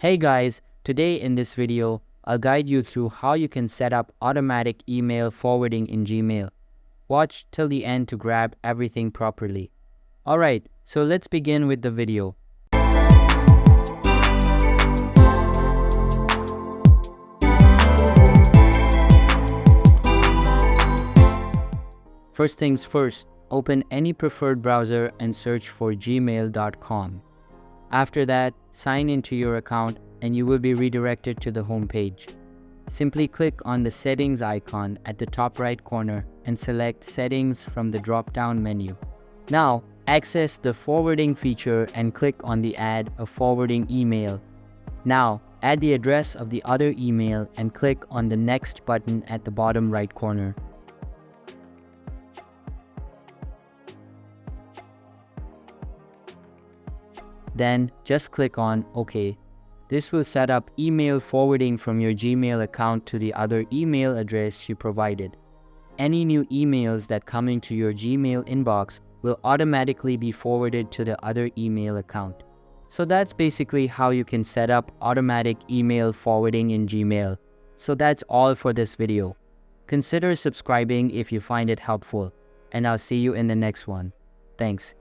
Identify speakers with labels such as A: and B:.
A: Hey guys, today in this video, I'll guide you through how you can set up automatic email forwarding in Gmail. Watch till the end to grab everything properly. Alright, so let's begin with the video. First things first, open any preferred browser and search for gmail.com. After that, sign into your account and you will be redirected to the home page. Simply click on the settings icon at the top right corner and select settings from the drop-down menu. Now, access the forwarding feature and click on the add a forwarding email. Now, add the address of the other email and click on the next button at the bottom right corner. Then just click on OK. This will set up email forwarding from your Gmail account to the other email address you provided. Any new emails that come into your Gmail inbox will automatically be forwarded to the other email account. So that's basically how you can set up automatic email forwarding in Gmail. So that's all for this video. Consider subscribing if you find it helpful, and I'll see you in the next one. Thanks.